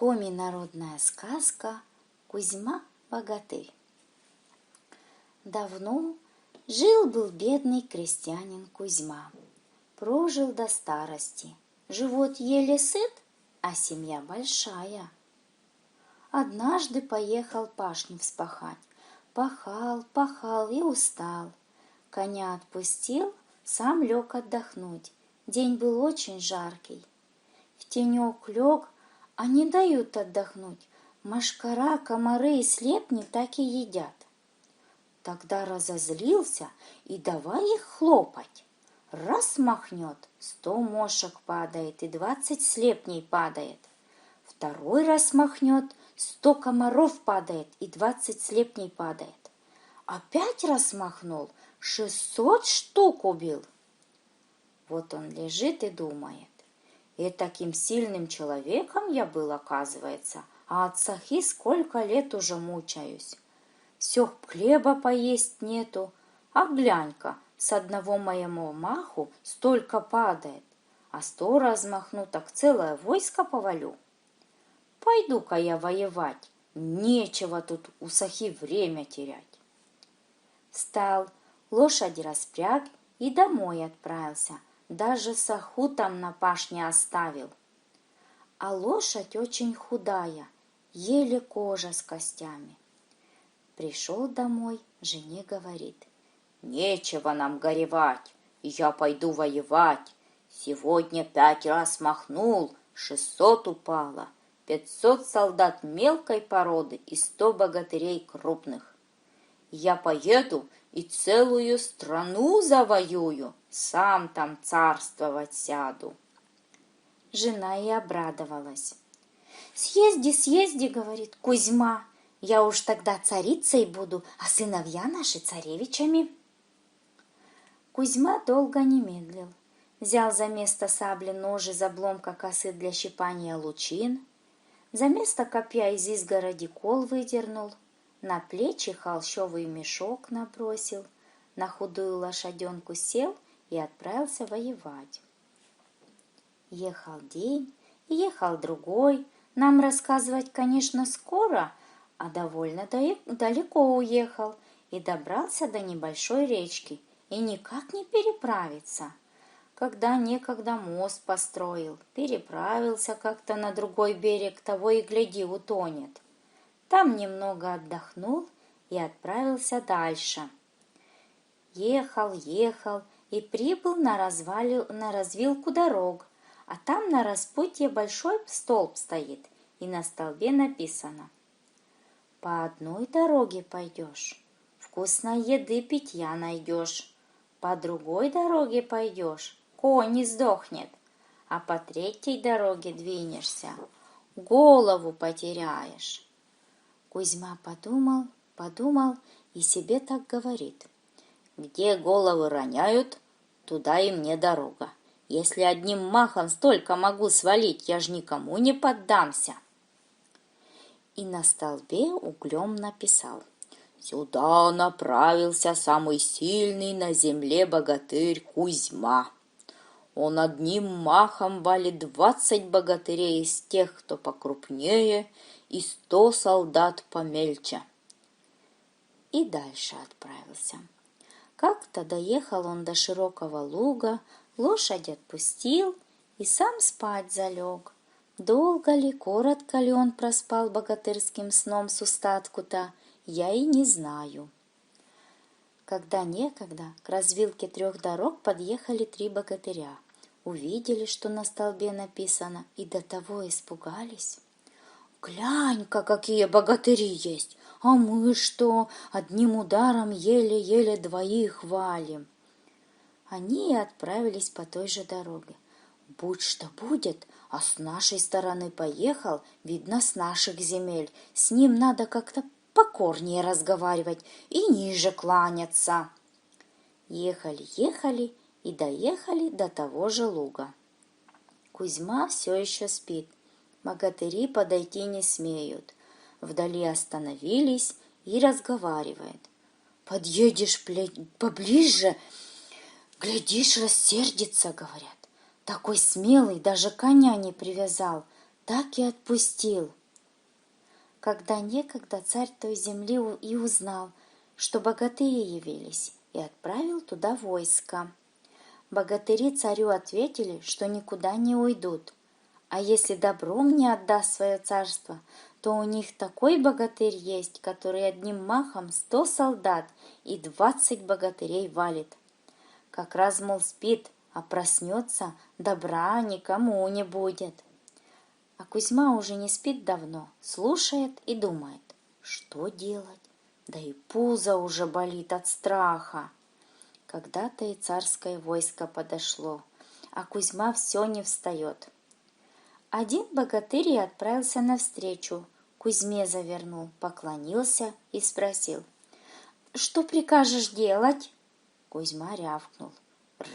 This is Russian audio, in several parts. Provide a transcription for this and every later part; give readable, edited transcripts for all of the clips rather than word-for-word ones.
Коми народная сказка Кузьма-богатырь. Давно жил-был бедный крестьянин Кузьма. Прожил до старости. Живот еле сыт, а семья большая. Однажды поехал пашню вспахать. Пахал и устал. Коня отпустил, сам лег отдохнуть. День был очень жаркий. В тенек лег, а не дают отдохнуть. Мошкара, комары и слепни так и едят. Тогда разозлился и давай их хлопать. Раз махнет, 100 мошек падает и 20 слепней падает. Второй раз махнет, 100 комаров падает и 20 слепней падает. Опять раз махнул, 600 штук убил. Вот он лежит и думает. И таким сильным человеком я был, оказывается, а от сахи сколько лет уже мучаюсь. Все хлеба поесть нету, а глянь-ка, с одного моего маху столько падает, а 100 раз махну, так целое войско повалю. Пойду-ка я воевать, нечего тут у сахи время терять. Встал, лошади распряг и домой отправился, даже саху там на пашне оставил. А лошадь очень худая, еле кожа с костями. Пришел домой, жене говорит: «Нечего нам горевать, я пойду воевать. Сегодня 5 раз махнул, 600 упало, 500 солдат мелкой породы и 100 богатырей крупных. Я поеду и целую страну завоюю, сам там царствовать сяду». Жена и обрадовалась. Съезди, говорит, Кузьма, я уж тогда царицей буду, а сыновья наши царевичами. Кузьма долго не медлил. Взял за место сабли нож из обломка косы для щипания лучин, за место копья из изгороди кол выдернул, на плечи холщовый мешок набросил, на худую лошаденку сел и отправился воевать. Ехал день, ехал другой, нам рассказывать, конечно, скоро, а довольно далеко уехал и добрался до небольшой речки и никак не переправиться. Когда некогда мост построил, переправился как-то на другой берег, того и гляди, утонет. Там немного отдохнул и отправился дальше. Ехал и прибыл на развилку дорог, а там на распутье большой столб стоит, и на столбе написано: «По одной дороге пойдешь, вкусной еды питья найдешь, по другой дороге пойдешь, конь не сдохнет, а по третьей дороге двинешься, голову потеряешь». Кузьма подумал и себе так говорит: «Где головы роняют, туда и мне дорога. Если одним махом столько могу свалить, я ж никому не поддамся». И на столбе углем написал: «Сюда направился самый сильный на земле богатырь Кузьма. Он одним махом валит 20 богатырей из тех, кто покрупнее, и 100 солдат помельче». И дальше отправился. Как-то доехал он до широкого луга, лошадь отпустил и сам спать залег. Долго ли, коротко ли он проспал богатырским сном с устатку-то, я и не знаю. Когда некогда к развилке 3 дорог подъехали 3 богатыря. Увидели, что на столбе написано, и до того испугались. «Глянь-ка, какие богатыри есть! А мы что, одним ударом еле-еле 2 валим?» Они и отправились по той же дороге. Будь что будет, а с нашей стороны поехал, видно, с наших земель. С ним надо как-то покорнее разговаривать и ниже кланяться. Ехали и доехали до того же луга. Кузьма все еще спит. Богатыри подойти не смеют. Вдали остановились и разговаривают. «Подъедешь поближе, глядишь, рассердится, — говорят. Такой смелый, даже коня не привязал. так и отпустил. Когда некогда царь той земли и узнал, что богатыри явились, и отправил туда войско. Богатыри царю ответили, что никуда не уйдут, а если добром не отдаст свое царство, то у них такой богатырь есть, который одним махом 100 солдат и 20 богатырей валит. Как раз, мол, спит, а проснется, добра никому не будет. А Кузьма уже не спит давно, слушает и думает, что делать, да и пузо уже болит от страха. Когда-то и царское войско подошло, а Кузьма все не встает. Один богатырь и отправился навстречу, Кузьме завернул, поклонился и спросил, «Что прикажешь делать?» Кузьма рявкнул,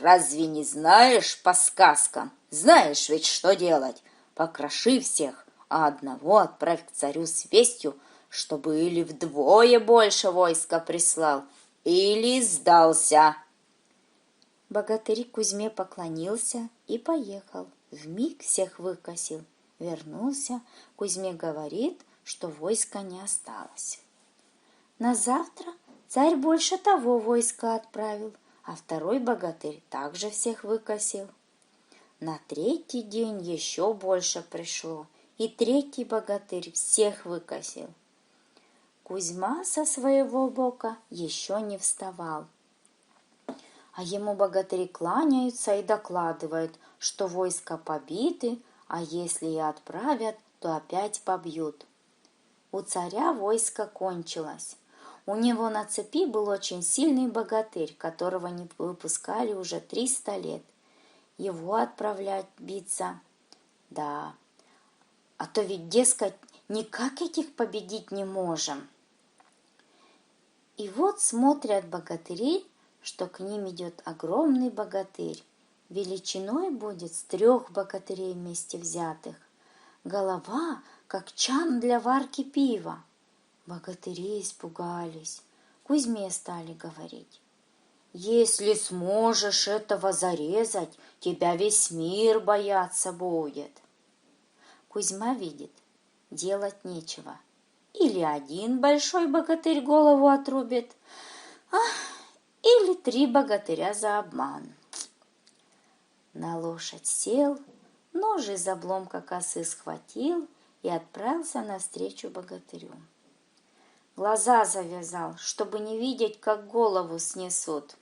«Разве не знаешь по сказкам? Знаешь ведь, что делать. Покроши всех, а одного отправь к царю с вестью, чтобы или вдвое больше войска прислал, или сдался». Богатырь Кузьме поклонился и поехал. Вмиг всех выкосил. Вернулся, Кузьме говорит, что войска не осталось. На завтра царь больше того войска отправил, а второй богатырь также всех выкосил. На третий день еще больше пришло, и третий богатырь всех выкосил. Кузьма со своего бока еще не вставал. А ему богатыри кланяются и докладывают, что войска побиты, а если и отправят, то опять побьют. У царя войско кончилось. У него на цепи был очень сильный богатырь, которого не выпускали уже 300 лет. Его отправлять биться. Да, а то ведь, дескать, никак этих победить не можем. И вот смотрят богатыри, что к ним идет огромный богатырь. Величиной будет с 3 богатырей вместе взятых. Голова, как чан для варки пива. Богатыри испугались. Кузьме стали говорить, «Если сможешь этого зарезать, тебя весь мир бояться будет». Кузьма видит, делать нечего. Или один большой богатырь голову отрубит, или 3 богатыря за обман. На лошадь сел, нож из обломка косы схватил и отправился навстречу богатырю. Глаза завязал, чтобы не видеть, как голову снесут.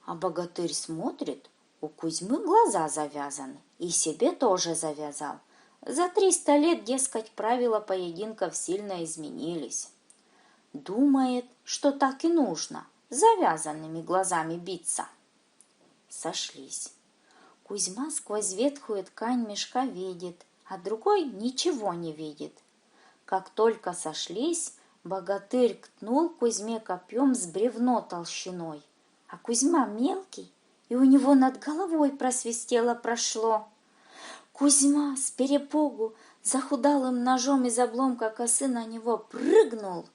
А богатырь смотрит, у Кузьмы глаза завязаны, и себе тоже завязал. За 300 лет, дескать, правила поединков сильно изменились. Думает, что так и нужно, завязанными глазами биться. Сошлись. Кузьма сквозь ветхую ткань мешка видит, а другой ничего не видит. Как только сошлись, богатырь ткнул Кузьме копьем с бревно толщиной, а Кузьма мелкий, и у него над головой просвистело прошло. Кузьма с перепугу захудалым ножом из обломка косы на него прыгнул,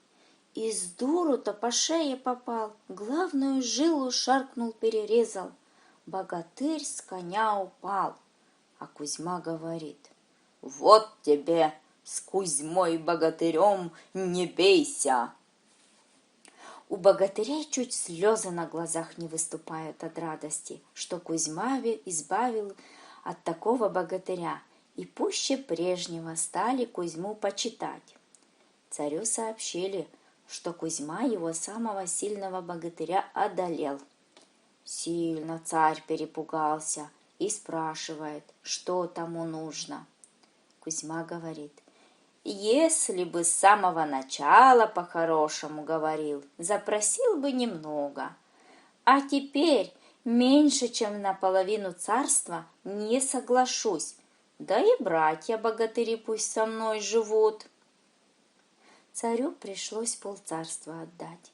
и с дуру-то по шее попал, главную жилу шаркнул, перерезал. Богатырь с коня упал, а Кузьма говорит, «Вот тебе, с Кузьмой-богатырем не бейся!» У богатырей чуть слезы на глазах не выступают от радости, что Кузьма избавил от такого богатыря, и пуще прежнего стали Кузьму почитать. Царю сообщили, что Кузьма его самого сильного богатыря одолел. Сильно царь перепугался и спрашивает, что тому нужно. Кузьма говорит, если бы с самого начала по-хорошему говорил, запросил бы немного, а теперь меньше, чем наполовину царства не соглашусь, да и братья-богатыри пусть со мной живут. Царю пришлось полцарства отдать.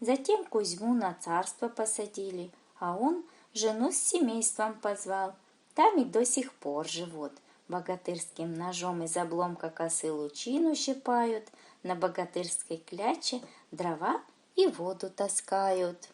Затем Кузьму на царство посадили, а он жену с семейством позвал. Там и до сих пор живут. Богатырским ножом из обломка косы лучину щипают, на богатырской кляче дрова и воду таскают.